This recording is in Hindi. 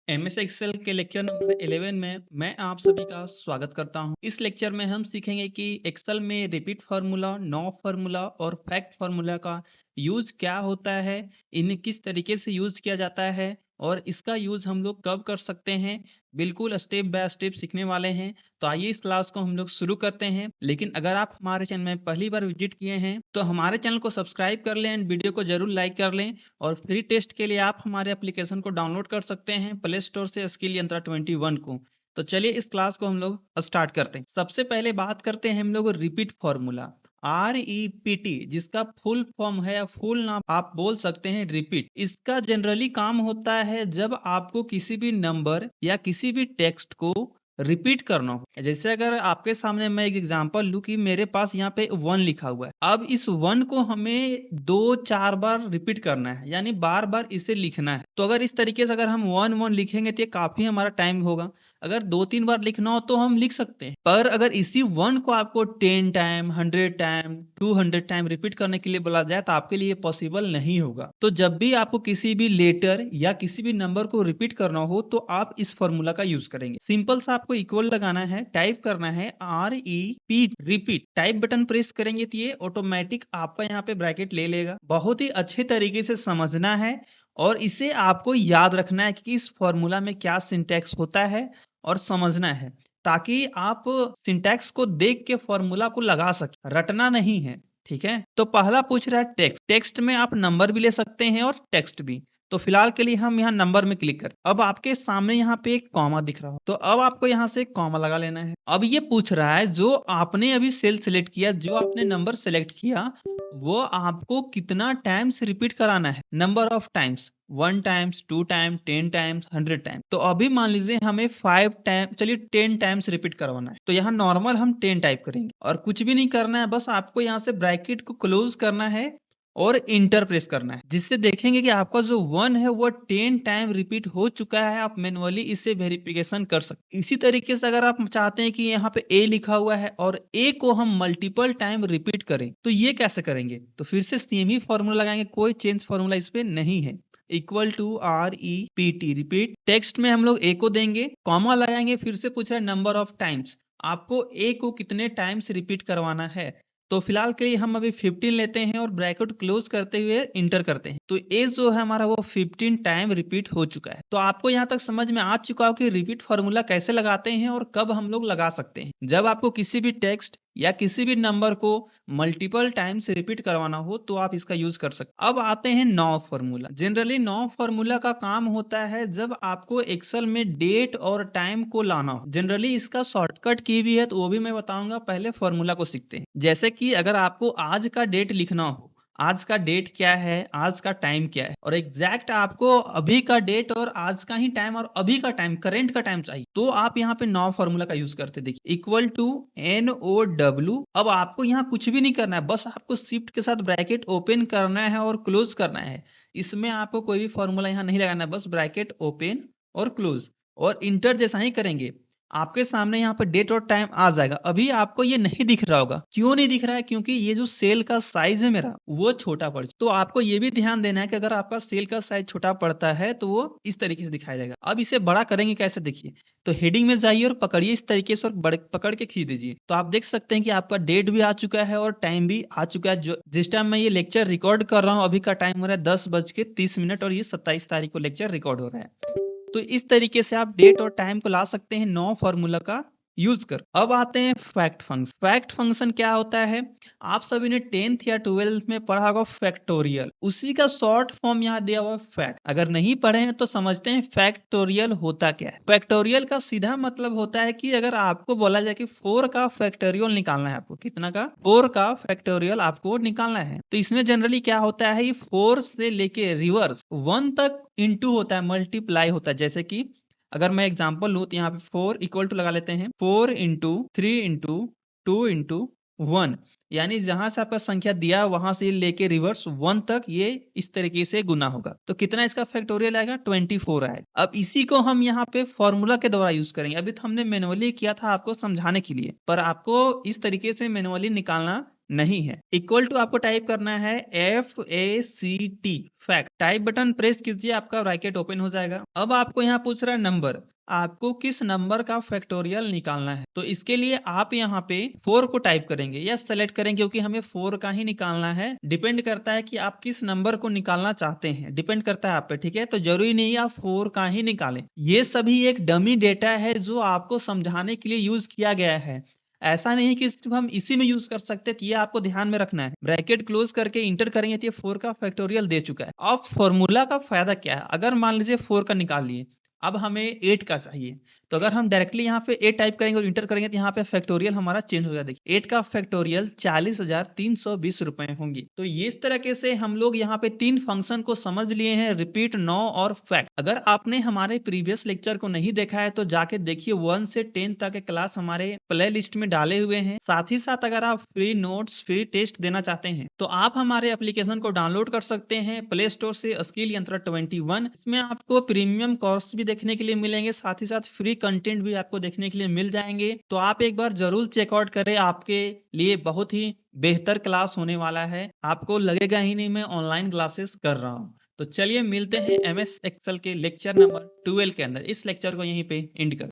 एमएस एक्सेल के लेक्चर नंबर 11 में मैं आप सभी का स्वागत करता हूं। इस लेक्चर में हम सीखेंगे कि एक्सेल में रिपीट फार्मूला, नॉ फार्मूला और फैक्ट फार्मूला का यूज क्या होता है, इन्हें किस तरीके से यूज किया जाता है और इसका यूज हम लोग कब कर सकते हैं। बिल्कुल स्टेप बाय स्टेप सीखने वाले हैं। तो आइए इस क्लास को हम लोग शुरू करते हैं। लेकिन अगर आप हमारे चैनल में पहली बार विजिट किए हैं तो हमारे चैनल को सब्सक्राइब कर लें एंड वीडियो को जरूर लाइक कर लें। और फ्री टेस्ट के लिए आप हमारे एप्लीकेशन को डाउनलोड कर सकते हैं प्ले स्टोर से, स्किल यंत्रा 21 को। तो चलिए इस क्लास को हम लोग स्टार्ट करते हैं। सबसे पहले बात करते हैं हम लोग रिपीट फॉर्मूला, REPT, जिसका फुल फॉर्म है या फुल नाम आप बोल सकते हैं रिपीट। इसका जनरली काम होता है जब आपको किसी भी नंबर या किसी भी टेक्स्ट को रिपीट करना हो। जैसे अगर आपके सामने मैं एक एग्जांपल लूं कि मेरे पास यहाँ पे 1 लिखा हुआ है, अब इस 1 को हमें 2-4 बार रिपीट करना है, यानी बार बार इसे लिखना है। तो अगर इस तरीके से अगर हम 1-1 लिखेंगे तो ये काफी हमारा टाइम होगा। अगर 2-3 बार लिखना हो तो हम लिख सकते हैं, पर अगर इसी 1 को आपको 10 टाइम, 100 टाइम, 200 टाइम रिपीट करने के लिए बोला जाए तो आपके लिए पॉसिबल नहीं होगा। तो जब भी आपको किसी भी लेटर या किसी भी नंबर को रिपीट करना हो तो आप इस फॉर्मूला का यूज करेंगे। सिंपल सा आपको इक्वल लगाना है, टाइप करना है REP, repeat. Type button press करेंगे तो ये ऑटोमेटिक आपका यहाँ पे ब्रैकेट ले लेगा। बहुत ही अच्छे तरीके से समझना है और इसे आपको याद रखना है कि इस फॉर्मूला में क्या सिंटैक्स होता है और समझना है, ताकि आप सिंटैक्स को देख के फॉर्मूला को लगा सके, रटना नहीं है। ठीक है, तो पहला पूछ रहा है टेक्स्ट। टेक्स्ट में आप नंबर भी ले सकते हैं और टेक्स्ट भी। तो फिलहाल के लिए हम यहाँ नंबर में क्लिक करें। अब आपके सामने यहाँ पे एक कॉमा दिख रहा हो, तो अब आपको यहाँ से कॉमा लगा लेना है। अब ये पूछ रहा है जो आपने अभी सेल सेलेक्ट किया, जो आपने नंबर सेलेक्ट किया, वो आपको कितना टाइम्स रिपीट कराना है। Number of times, 1 times, 2 time, 10 times, 100 time. तो अभी मान लीजिए हमें 5 टाइम, चलिए 10 टाइम्स रिपीट करवाना है। तो यहाँ नॉर्मल हम 10 टाइप करेंगे और कुछ भी नहीं करना है, बस आपको यहाँ से ब्रैकेट को क्लोज करना है और इंटर प्रेस करना है, जिससे देखेंगे कि आपका जो 1 है वो 10 टाइम रिपीट हो चुका है। आप मैनुअली इसे वेरिफिकेशन कर सकते। इसी तरीके से अगर आप चाहते हैं कि यहाँ पे A लिखा हुआ है और A को हम मल्टीपल टाइम रिपीट करें, तो ये कैसे करेंगे? तो फिर से सेम ही फॉर्मूला लगाएंगे, कोई चेंज फॉर्मूला इस पे नहीं है। Equal to REPT, repeat. Text में हम लोग A को देंगे, कॉमा लगाएंगे, फिर से पूछ रहा है नंबर ऑफ टाइम्स, आपको A को कितने टाइम्स रिपीट करवाना है। तो फिलहाल के लिए हम अभी 15 लेते हैं और ब्रैकेट क्लोज करते हुए इंटर करते हैं। तो ए जो है हमारा वो 15 टाइम रिपीट हो चुका है। तो आपको यहाँ तक समझ में आ चुका हो कि रिपीट फॉर्मूला कैसे लगाते हैं और कब हम लोग लगा सकते हैं। जब आपको किसी भी टेक्स्ट या किसी भी नंबर को मल्टीपल टाइम्स रिपीट करवाना हो तो आप इसका यूज कर सकते। अब आते हैं नॉ फॉर्मूला। जनरली नॉ फॉर्मूला का काम होता है जब आपको एक्सेल में डेट और टाइम को लाना हो। जनरली इसका शॉर्टकट की भी है, तो वो भी मैं बताऊंगा। पहले फॉर्मूला को सीखते हैं। जैसे कि अगर आपको आज का डेट लिखना हो, आज का डेट क्या है, आज का टाइम क्या है, और एग्जैक्ट आपको अभी का डेट और आज का ही टाइम और अभी का टाइम, करेंट का टाइम चाहिए, तो आप यहाँ पे नॉ फॉर्मूला का यूज करते। देखिए इक्वल टू NOW। अब आपको यहाँ कुछ भी नहीं करना है, बस आपको शिफ्ट के साथ ब्रैकेट ओपन करना है और क्लोज करना है। इसमें आपको कोई भी फॉर्मूला यहाँ नहीं लगाना है, बस ब्रैकेट ओपन और क्लोज और इंटर जैसा ही करेंगे, आपके सामने यहाँ पर डेट और टाइम आ जाएगा। अभी आपको ये नहीं दिख रहा होगा, क्यों नहीं दिख रहा है? क्योंकि ये जो सेल का साइज है मेरा वो छोटा पड़, तो आपको ये भी ध्यान देना है कि अगर आपका सेल का साइज छोटा पड़ता है तो वो इस तरीके से दिखाई देगा। अब इसे बड़ा करेंगे कैसे, देखिए। तो हेडिंग में जाइए और पकड़िए इस तरीके से और पकड़ के खींच दीजिए। तो आप देख सकते हैं कि आपका डेट भी आ चुका है और टाइम भी आ चुका है। जो जिस टाइम मैं ये लेक्चर रिकॉर्ड कर रहा हूँ, अभी का टाइम हो रहा है 10:30 और ये 27 तारीख को लेक्चर रिकॉर्ड हो रहा है। तो इस तरीके से आप डेट और टाइम को ला सकते हैं नॉ फॉर्मूला का यूज कर। अब आते हैं फैक्ट फंक्शन। फैक्ट फंक्शन क्या होता है? आप सभी ने 10th या 12th में पढ़ा होगा फैक्टोरियल, उसी का शॉर्ट फॉर्म यहाँ दिया हुआ है फैक्ट। अगर नहीं पढ़े हैं तो समझते हैं फैक्टोरियल होता क्या है। फैक्टोरियल का सीधा मतलब होता है कि अगर आपको बोला जाए कि 4 का फैक्टोरियल निकालना है, आपको कितना का? 4 का फैक्टोरियल आपको निकालना है, तो इसमें जनरली क्या होता है, 4 से लेके रिवर्स 1 तक इंटू होता है, मल्टीप्लाई होता है। जैसे कि अगर मैं एग्जांपल लूं तो यहाँ पे 4 इक्वल टू लगा लेते हैं, 4 इंटू 3 इंटू 2 इंटू 1, यानी जहां से आपका संख्या दिया वहां से लेके रिवर्स 1 तक ये इस तरीके से गुना होगा। तो कितना इसका फैक्टोरियल आएगा? 24 आएगा। अब इसी को हम यहाँ पे फॉर्मूला के द्वारा यूज करेंगे। अभी तो हमने मैनुअली किया था आपको समझाने के लिए, पर आपको इस तरीके से मैनुअली निकालना नहीं है। इक्वल टू आपको टाइप करना है FACT fact. Type button press कीजिए, आपका ब्रैकेट ओपन हो जाएगा। अब आपको यहाँ पूछ रहा है नंबर, आपको किस नंबर का फैक्टोरियल निकालना है। तो इसके लिए आप यहाँ पे 4 को टाइप करेंगे या सेलेक्ट करेंगे, क्योंकि हमें 4 का ही निकालना है। डिपेंड करता है कि आप किस नंबर को निकालना चाहते हैं, डिपेंड करता है आप पे, ठीक है। तो जरूरी नहीं आप 4 का ही निकालें। ये सभी एक डमी डेटा है जो आपको समझाने के लिए यूज किया गया है। ऐसा नहीं कि सिर्फ हम इसी में यूज कर सकते हैं, तो ये आपको ध्यान में रखना है। ब्रैकेट क्लोज करके इंटर करेंगे तो ये 4 का फैक्टोरियल दे चुका है। अब फॉर्मूला का फायदा क्या है, अगर मान लीजिए 4 का निकाल लिए, अब हमें 8 का चाहिए, तो अगर हम डायरेक्टली यहाँ पे 8 टाइप करेंगे और इंटर करेंगे तो यहाँ पे फैक्टोरियल हमारा चेंज हो जाएगा। देखिए 8 का फैक्टोरियल 40,320 रुपए होंगे। तो ये इस तरीके से हम लोग यहाँ पे 3 फंक्शन को समझ लिए हैं, रिपीट, नो और फैक्ट। अगर आपने हमारे प्रीवियस लेक्चर को नहीं देखा है तो जाके देखिए, 1 से 10 तक के क्लास हमारे प्ले लिस्ट में डाले हुए हैं। साथ ही साथ अगर आप फ्री नोट्स, फ्री टेस्ट देना चाहते हैं तो आप हमारे एप्लीकेशन को डाउनलोड कर सकते हैं प्ले स्टोर से, स्किल यंत्र 21। इसमें आपको प्रीमियम कोर्स भी देखने के लिए मिलेंगे, साथ ही साथ फ्री कंटेंट भी आपको देखने के लिए मिल जाएंगे। तो आप एक बार जरूर चेकआउट करें, आपके लिए बहुत ही बेहतर क्लास होने वाला है। आपको लगेगा ही नहीं मैं ऑनलाइन क्लासेस कर रहा हूँ। तो चलिए मिलते हैं MS एक्सेल के लेक्चर नंबर 12 के अंदर। इस लेक्चर को यहीं पे एंड कर